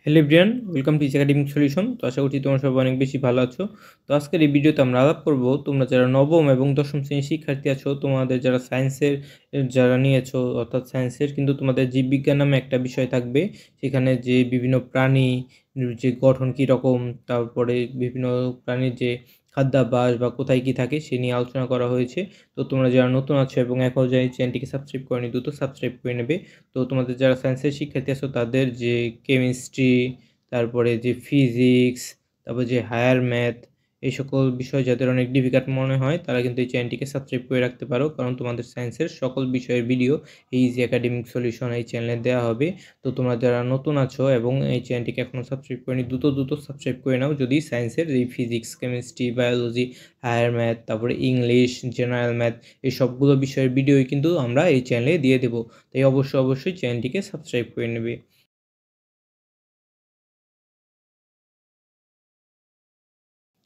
Hello everyone, welcome to is academic solution. তো আশা করছি তোমরা সবাই অনেক বেশি ভালো আছো। তো আজকের এই ভিডিওতে আমরা আলাপ করব তোমরা যারা নবম এবং দশম শ্রেণীর শিক্ষার্থী আছো, তোমাদের যারা সায়েন্সের যারা নিয়েছো অর্থাৎ সায়েন্সের, কিন্তু তোমাদের জীববিজ্ঞান নামে একটা বিষয় থাকবে। সেখানে যে বিভিন্ন প্রাণী যে গঠন কীরকম, তারপরে বিভিন্ন প্রাণীর যে খাদ্যাভ্যাস বা কোথায় কী থাকে সে নিয়ে আলোচনা করা হয়েছে। তো তোমরা যারা নতুন আছো এবং এখনও যারা চ্যানেলটিকে সাবস্ক্রাইব করনি, দ্রুত সাবস্ক্রাইব করে নেবে। তো তোমাদের যারা সায়েন্সের শিক্ষার্থী আছো তাদের যে কেমিস্ট্রি, তারপরে যে ফিজিক্স, তারপর যে হায়ার ম্যাথ, এই সকল বিষয় যাদের অনেক ডিফিকাল্ট মনে হয় তারা কিন্তু এই চ্যানেলটিকে সাবস্ক্রাইব করে রাখতে পারো, কারণ তোমাদের সায়েন্সের সকল বিষয়ের ভিডিও এই ইজি একাডেমিক সলিউশন এই চ্যানেলে দেওয়া হবে। তো তোমরা যারা নতুন আছো এবং এই চ্যানেলটিকে এখনও সাবস্ক্রাইব করেনি, দ্রুত সাবস্ক্রাইব করে নাও যদি সায়েন্সের এই physics, chemistry, biology, higher math, তারপরে ইংলিশ, জেনারেল ম্যাথ, এই সবগুলো বিষয়ের ভিডিওই কিন্তু আমরা এই চ্যানেলে দিয়ে দেবো। তাই অবশ্যই চ্যানেলটিকে সাবস্ক্রাইব করে নেবে।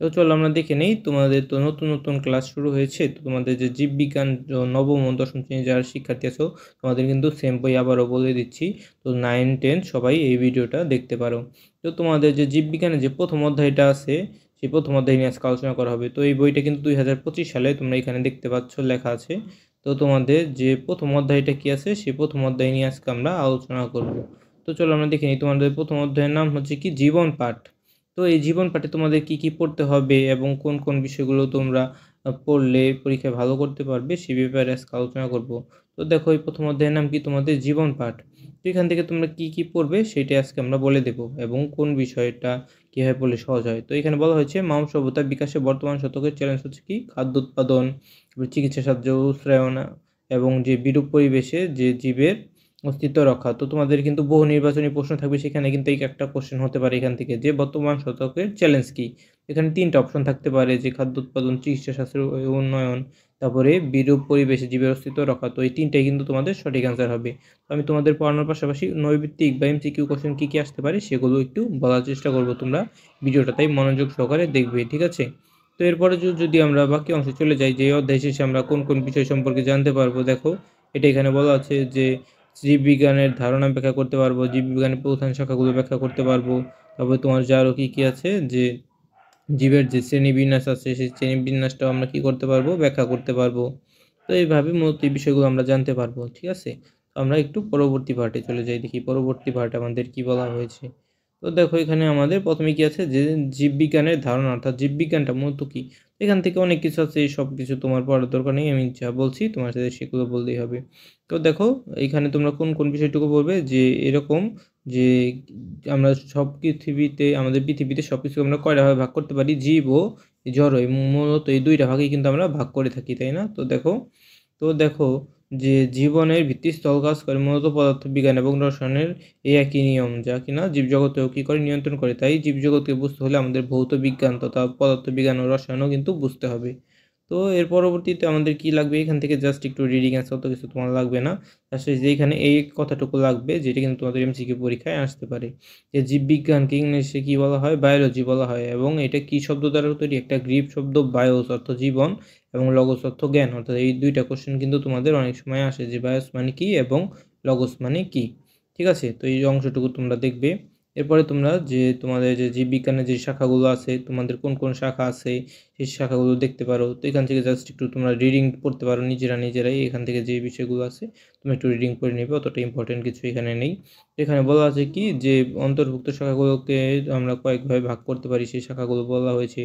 তো চলো আমরা দেখে নেই, তোমাদের তো নতুন ক্লাস শুরু হয়েছে। তো তোমাদের যে জীববিজ্ঞান নবম ও দশম শ্রেণীর যারা শিক্ষার্থী আছো, তোমাদের কিন্তু সেম বই আবারও বলে দিচ্ছি। তো 9, 10 সবাই এই ভিডিওটা দেখতে পারো। তো তোমাদের যে জীববিজ্ঞানের যে প্রথম অধ্যায়টা আছে, সেই প্রথম অধ্যায় নিয়ে আজকে আলোচনা করা হবে। তো এই বইটা কিন্তু 2025 সালে তোমরা এখানে দেখতে পাচ্ছ লেখা আছে। তো তোমাদের যে প্রথম অধ্যায়টা কি আছে, সেই প্রথম অধ্যায় নিয়ে আজকে আমরা আলোচনা করব। তো চলো আমরা দেখে নিই, তোমাদের প্রথম অধ্যায়ের নাম হচ্ছে কি জীবন পাঠ। তো এই জীবন পাঠে তোমাদের কি পড়তে হবে এবং কোন বিষয়গুলো তোমরা পড়লে পরীক্ষায় ভালো করতে পারবে সে ব্যাপারে আজকে আলোচনা করব। তো দেখো, এই প্রথম অধ্যায়ের নাম কি তোমাদের জীবন পাঠ। তো এখান থেকে তোমরা কি পড়বে সেটাই আজকে আমরা বলে দেব, এবং কোন বিষয়টা কীভাবে পড়লে সহজ হয়। তো এখানে বলা হয়েছে মানব সভ্যতার বিকাশে বর্তমান শতকের চ্যালেঞ্জ হচ্ছে কি খাদ্য উৎপাদন, চিকিৎসা সাহায্য, উৎসায়ন এবং যে বিরূপ পরিবেশে যে জীবের অস্তিত্ব রক্ষা। তো তোমাদের কিন্তু বহু নির্বাচনী প্রশ্ন থাকবে, সেখানে কিন্তু এই একটা কোশ্চেন হতে পারে এখান থেকে, যে বর্তমান শতকের চ্যালেঞ্জ কি। এখানে 3টা অপশন থাকতে পারে, যে খাদ্য উৎপাদন, চিকিৎসা শাস্ত্রের উন্নয়ন, তারপরে বিরূপ পরিবেশে জীবের অস্তিত্ব রক্ষা। তো এই 3টাই কিন্তু তোমাদের সঠিক অ্যান্সার হবে। তো আমি তোমাদের পড়ানোর পাশাপাশি নৈর্ব্যক্তিক বা এমসিকিউ কোশ্চেন কী আসতে পারে সেগুলো একটু বলার চেষ্টা করবো। তোমরা ভিডিওটা তাই মনোযোগ সহকারে দেখবে, ঠিক আছে? তো এরপরে যদি আমরা বাকি অংশে চলে যাই, যে অধ্যায় শেষে আমরা কোন বিষয় সম্পর্কে জানতে পারবো, দেখো এটা এখানে বলা আছে যে জীববিজ্ঞানের ধারণা ব্যাখ্যা করতে পারবো, জীববিজ্ঞানের প্রধান শাখাগুলো ব্যাখ্যা করতে পারবো। তারপরে তোমার যে আরও কী আছে, যে জীবের যে শ্রেণীবিন্যাস আছে সেই শ্রেণীবিন্যাসটাও আমরা কী করতে পারবো, ব্যাখ্যা করতে পারবো। তো এইভাবে মূলত এই বিষয়গুলো আমরা জানতে পারবো, ঠিক আছে? তো আমরা একটু পরবর্তী পার্টে চলে যাই, দেখি পরবর্তী পার্টে আমাদের কি বলা হয়েছে। তো দেখো এখানে আমাদের প্রথমে কি আছে, যে জীববিজ্ঞানের ধারণা অর্থাৎ জীববিজ্ঞানটা মূলত কী। এখান থেকে অনেক কিছু আছে, এই সব কিছু তোমার পড়ার দরকার নেই, আমি যা বলছি তোমার সাথে সেগুলো বললেই হবে। তো দেখো এইখানে তোমরা কোন বিষয়টুকু বলবে, যে এরকম যে আমরা সব পৃথিবীতে, আমাদের পৃথিবীতে সব কিছু আমরা কয়টা ভাগে ভাগ করতে পারি, জীব ও জড়। মূলত এই 2টা ভাগেই কিন্তু আমরা ভাগ করে থাকি, তাই না? তো দেখো যে জীবনের ভিত্তিস্থল কাজ করে মূলত পদার্থবিজ্ঞান এবং রসায়নের এই একই নিয়ম, যা কিনা জীবজগতেও কী করে, নিয়ন্ত্রণ করে। তাই জীবজগৎকে বুঝতে হলে আমাদের ভৌত বিজ্ঞান তথা পদার্থবিজ্ঞান ও রসায়নও কিন্তু বুঝতে হবে। তো এর পরবর্তীতে আমাদের কি লাগবে, এখান থেকে জাস্ট একটু রিডিং আছে, অত কিছু তোমার লাগবে না। আসলে যে এখানে এই কথাটুকু লাগবে, যেটা কিন্তু তোমাদের এমসিকিউ পরীক্ষায় আসতে পারে, যে জীববিজ্ঞানকে ইংলিশে কী বলা হয়, বায়োলজি বলা হয়। এবং এটা কী শব্দ দ্বারা তৈরি, একটা গ্রিক শব্দ বায়োস অর্থ জীবন এবং লগস অর্থ জ্ঞান। অর্থাৎ এই 2টা কোশ্চেন কিন্তু তোমাদের অনেক সময় আসে, যে বায়োস মানে কি এবং লগস মানে কি, ঠিক আছে? তো এই অংশটুকু তোমরা দেখবে। এরপরে তোমরা যে তোমাদের যে জীববিজ্ঞানের যে শাখাগুলো আছে, তোমাদের কোন শাখা আছে সেই শাখাগুলো দেখতে পারো। তো এখান থেকে জাস্ট একটু তোমরা রিডিং পড়তে পারো নিজেরাই, এখান থেকে যে বিষয়গুলো আছে তুমি একটু রিডিং পড়ে নেবে, অতটা ইম্পর্টেন্ট কিছু এখানে নেই। এখানে বলা আছে কি, যে অন্তর্ভুক্ত শাখাগুলোকে আমরা কয়েকভাবে ভাগ করতে পারি, সেই শাখাগুলো বলা হয়েছে।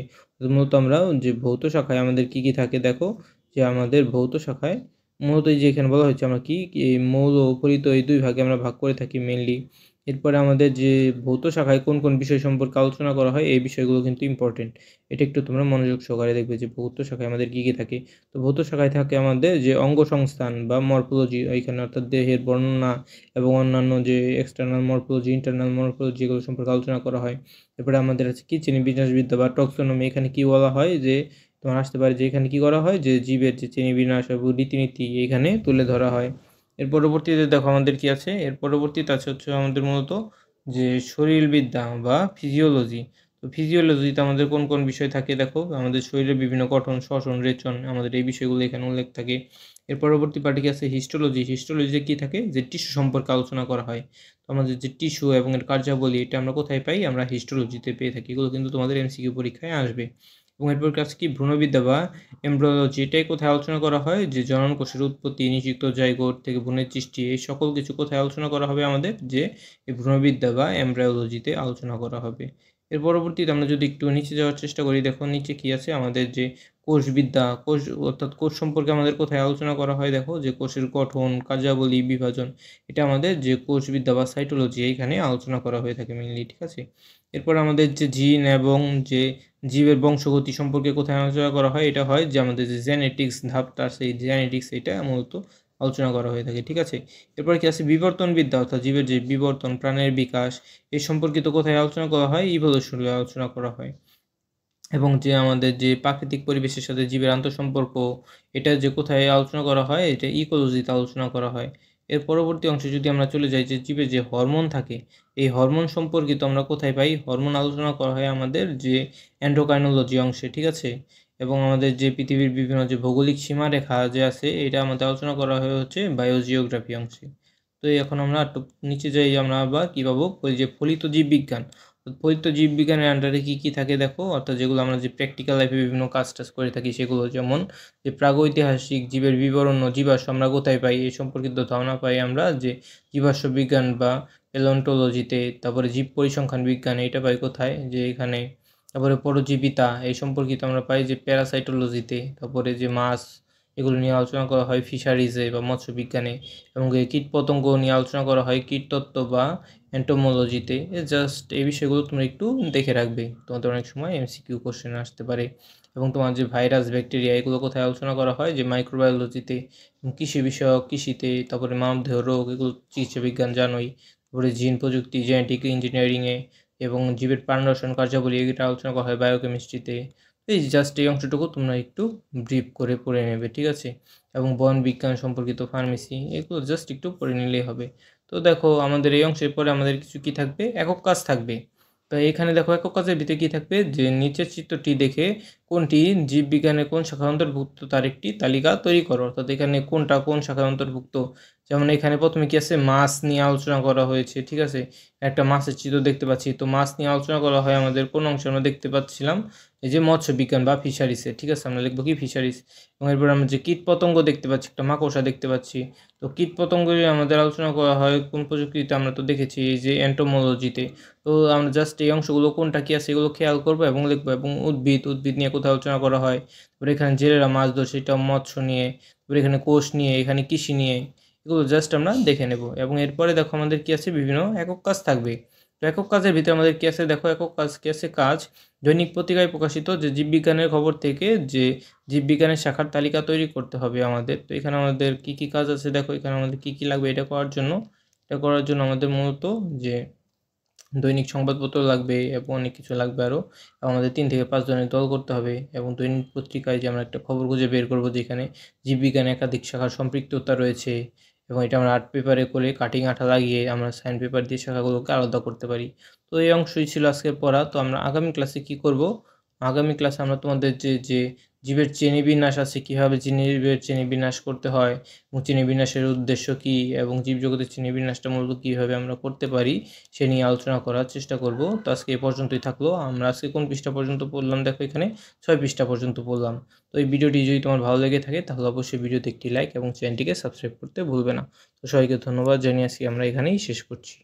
মূলত আমরা যে ভৌত শাখায় আমাদের কি থাকে, দেখো যে আমাদের ভৌত শাখায় মূলত এই যে এখানে বলা হয়েছে আমরা এই মৌল ও ফলিত এই 2 ভাগে আমরা ভাগ করে থাকি মেনলি। এরপরে আমাদের যে ভৌত শাখায় কোন বিষয় সম্পর্কে আলোচনা করা হয়, এই বিষয়গুলো কিন্তু ইম্পর্টেন্ট। এটা একটু তোমরা মনোযোগ সহকারে দেখবে, যে ভৌত শাখায় আমাদের কি থাকে। তো ভৌত শাখায় থাকে আমাদের যে অঙ্গসংস্থান বা মরফোলজি, এখানে অর্থাৎ দেহের বর্ণনা এবং অন্যান্য যে এক্সটার্নাল মরফোলজি, ইন্টারনাল মরফোলজি, এগুলো সম্পর্কে আলোচনা করা হয়। এরপরে আমাদের আছে কি শ্রেণীবিন্যাসবিদ্যা বা টক্সোনমি। এখানে কি বলা হয়, যে তোমার আসতে পারে যে এখানে কি করা হয়, যে জীবের যে শ্রেণীবিন্যাস এবং রীতিনীতি এখানে তুলে ধরা হয়। এর পরবর্তীতে দেখো আমাদের কি আছে, এর পরবর্তীতে আছে হচ্ছে আমাদের মূলত যে শরীরবিদ্যা বা ফিজিওলজি। তো ফিজিওলজিতে আমাদের কোন কোন বিষয় থাকে দেখো, আমাদের শরীরের বিভিন্ন গঠন, শ্বসন, রেচন, আমাদের এই বিষয়গুলো এখানে উল্লেখ থাকে। এর পরবর্তী পার্টে কি আছে হিস্টোলজি। হিস্টোলজিতে কী থাকে, যে টিস্যু সম্পর্কে আলোচনা করা হয়। তো আমাদের যে টিস্যু এবং এর কার্যাবলী, এটা আমরা কোথায় পাই, আমরা হিস্টোলজিতে পেয়ে থাকি। এগুলো কিন্তু তোমাদের এমসিকিউ পরীক্ষায় আসবে। এবং এরপর কাছে কি ভ্রূণবিদ্যা বা এমব্রিওলজি, এটাই কোথায় আলোচনা করা হয়, যে জনন কোষের উৎপত্তি, নিষিক্ত জাইগোট থেকে ভ্রূণের সৃষ্টি, এই সকল কিছু কোথায় আলোচনা করা হবে আমাদের, যে এই ভ্রূণবিদ্যা বা এমব্রিওলজিতে আলোচনা করা হবে। এর পরবর্তীতে আমরা যদি একটু নিচে যাওয়ার চেষ্টা করি, দেখো নিচে কি আছে, আমাদের যে কোষবিদ্যা, কোষ অর্থাৎ কোষ সম্পর্কে আমাদের কোথায় আলোচনা করা হয়, দেখো যে কোষের গঠন, কার্যাবলী, বিভাজন, এটা আমাদের যে কোষবিদ্যা বা সাইটোলজি, এইখানে আলোচনা করা হয়ে থাকে মেইনলি, ঠিক আছে। এরপর আমাদের যে জিন এবং যে জীবের বংশগতি সম্পর্কে কোথায় আলোচনা করা হয়, এটা হয় যে আমাদের যে জেনেটিক্স ধাপটা, সেই জেনেটিক্স, এটা মূলত আলোচনা করা হয়ে থাকে, ঠিক আছে। এরপর কি আছে বিবর্তনবিদ্যা, অর্থাৎ জীবের যে বিবর্তন, প্রাণের বিকাশ, এই সম্পর্কিত কোথায় আলোচনা করা হয়, ইভোলিউশনে আলোচনা করা হয়। এবং যে আমাদের যে প্রাকৃতিক পরিবেশের সাথে জীবের আন্তঃসম্পর্ক, এটা যে কোথায় আলোচনা করা হয়, এটা ইকোলজিতে আলোচনা করা হয়। এর পরবর্তী অংশে যদি আমরা চলে যাই, যে জীবের যে হরমোন থাকে, এই হরমোন সম্পর্কিত আমরা কোথায় পাই, হরমোন আলোচনা করা হয় আমাদের যে এন্ডোক্রাইনোলজি অংশে, ঠিক আছে। এবং আমাদের যে পৃথিবীর বিভিন্ন যে ভৌগোলিক সীমারেখা যে আছে, এটা আমাদের আলোচনা করা হয় হচ্ছে বায়োজিওগ্রাফি অংশে। তো এখন আমরা একটু নিচে যাই, আমরা আবার কী পাবো, ওই যে ফলিত জীববিজ্ঞান। ফলিত জীববিজ্ঞানের আন্ডারে কী কী থাকে দেখো, অর্থাৎ যেগুলো আমরা যে প্র্যাকটিক্যাল লাইফে বিভিন্ন কাজ টাজ করে থাকি, সেগুলো যেমন যে প্রাগৈতিহাসিক জীবের বিবরণ ও জীবাশ্ম আমরা কোথায় পাই, এই সম্পর্কিত ধারণা পাই আমরা যে জীবাশ্ম বিজ্ঞান বা প্যালিওন্টোলজিতে। তারপরে জীব পরিসংখ্যান বিজ্ঞান, এটা পাই কোথায়, যে এখানে। তারপরে পরজীবিতা, এই সম্পর্কিত আমরা পাই যে প্যারাসাইটোলজিতে। তারপরে যে মাছ, এগুলো নিয়ে আলোচনা করা হয় ফিশারিজে বা মৎস্য বিজ্ঞানে। এবং এই কীটপতঙ্গ নিয়ে আলোচনা করা হয় কীটতত্ত্ব বা এন্টোমোলজিতে। জাস্ট এই বিষয়গুলো তোমরা একটু দেখে রাখবে, তোমাদের অনেক সময় এমসিকিউ কোশ্চেন আসতে পারে। এবং তোমার যে ভাইরাস, ব্যাকটেরিয়া, এগুলো কোথায় আলোচনা করা হয়, যে মাইক্রোবায়োলজিতে। কৃষি বিষয়ক, কৃষিতে। তারপরে মানবদেহ রোগ, এগুলো চিকিৎসা বিজ্ঞান জানোই। তারপরে জিন প্রযুক্তি, জেনেটিক ইঞ্জিনিয়ারিংয়ে। এবং জীবের প্রাণ রসায়ন কার্যাবলী, এটা আলোচনা করা হয় বায়োকেমিস্ট্রিতে। এই জাস্ট এই অংশটুকু তোমরা একটু ব্রিফ করে পড়ে নেবে, ঠিক আছে। এবং বন বিজ্ঞান সম্পর্কিত ফার্মেসি, এগুলো জাস্ট একটু পড়ে নিলেই হবে। তো দেখো আমাদের এই অংশের পরে আমাদের কিছু কী থাকবে, একক কাজ থাকবে। তো এখানে দেখো একক কাজের ভিতরে কী থাকবে, যে নিচের চিত্রটি দেখে কোনটি জীববিজ্ঞানের কোন শাখার অন্তর্ভুক্ত তার একটি তালিকা তৈরি করো। অর্থাৎ এখানে কোনটা কোন শাখার অন্তর্ভুক্ত। যেমন এখানে প্রথমে কি আছে, মাছ নিয়ে আলোচনা করা হয়েছে, ঠিক আছে। একটা মাছের চিত্র দেখতে পাচ্ছি, তো মাছ নিয়ে আলোচনা করা হয় আমাদের কোন অংশে, আমরা দেখতে পাচ্ছিলাম এই যে মৎস্য বিজ্ঞান বা ফিশারিসে, ঠিক আছে। আমরা লিখবো কি ফিশারিস। এবং এরপর আমরা যে কীটপতঙ্গ দেখতে পাচ্ছি, একটা মাকড়সা দেখতে পাচ্ছি। তো কীটপতঙ্গ আমাদের আলোচনা করা হয় কোন প্রযুক্তিতে, আমরা তো দেখেছি এই যে এন্টোমোলজিতে। তো আমরা জাস্ট এই অংশগুলো কোনটা কী আছে, এগুলো খেয়াল করবো এবং লিখবো। এবং উদ্ভিদ নিয়ে কোথাও আলোচনা করা হয়। তারপরে এখানে জেলেরা মাছ ধরছে, এটা মৎস্য নিয়ে। তারপরে এখানে কোষ নিয়ে, এখানে কৃষি নিয়ে। এগুলো জাস্ট আমরা দেখে নেব। এবং এরপরে দেখো আমাদের কী আছে, বিভিন্ন একক কাজ থাকবে। তো একক কাজের ভিতরে আমাদের কী আছে দেখো, একক কাজ কী আছে, কাজ দৈনিক পত্রিকায় প্রকাশিত যে জীববিজ্ঞানের খবর থেকে যে জীববিজ্ঞানের শাখার তালিকা তৈরি করতে হবে আমাদের। তো এখানে আমাদের কী কী কাজ আছে দেখো, এখানে আমাদের কী কী লাগবে এটা করার জন্য। এটা করার জন্য আমাদের মূলত যে দৈনিক সংবাদপত্র লাগবে এবং অনেক কিছু লাগবে আরও। আমাদের 3 থেকে 5 জনের দল করতে হবে। এবং দৈনিক পত্রিকায় যে আমরা একটা খবর খুঁজে বের করবো, যেখানে জীববিজ্ঞানে একাধিক শাখার সম্পৃক্ততা রয়েছে। এবং এটা আমরা আর্ট পেপারে করে কাটিং আঠা লাগিয়ে আমরা সাইন পেপার দিয়ে শাখাগুলোকে আলাদা করতে পারি। তো এই অংশই ছিল আজকের পড়া। তো আমরা আগামী ক্লাসে কী করব, আগামী ক্লাসে আমরা তোমাদের যে জীবের শ্রেণীবিন্যাস আছে, কীভাবে জীবের শ্রেণীবিন্যাস করতে হয়, এবং শ্রেণীবিন্যাসের উদ্দেশ্য কী, এবং জীবজগতের শ্রেণীবিন্যাসটা মূলত কীভাবে আমরা করতে পারি, সে নিয়ে আলোচনা করার চেষ্টা করব। তো আজকে এ পর্যন্তই থাকলো। আমরা আজকে কোন পৃষ্ঠা পর্যন্ত পড়লাম দেখো, এখানে 6 পৃষ্ঠা পর্যন্ত পড়লাম। তো এই ভিডিওটি যদি তোমার ভালো লেগে থাকে, তাহলে অবশ্যই ভিডিওতে একটি লাইক এবং চ্যানেলটিকে সাবস্ক্রাইব করতে ভুলবে না। তো সবাইকে ধন্যবাদ জানিয়ে আজকে আমরা এখানেই শেষ করছি।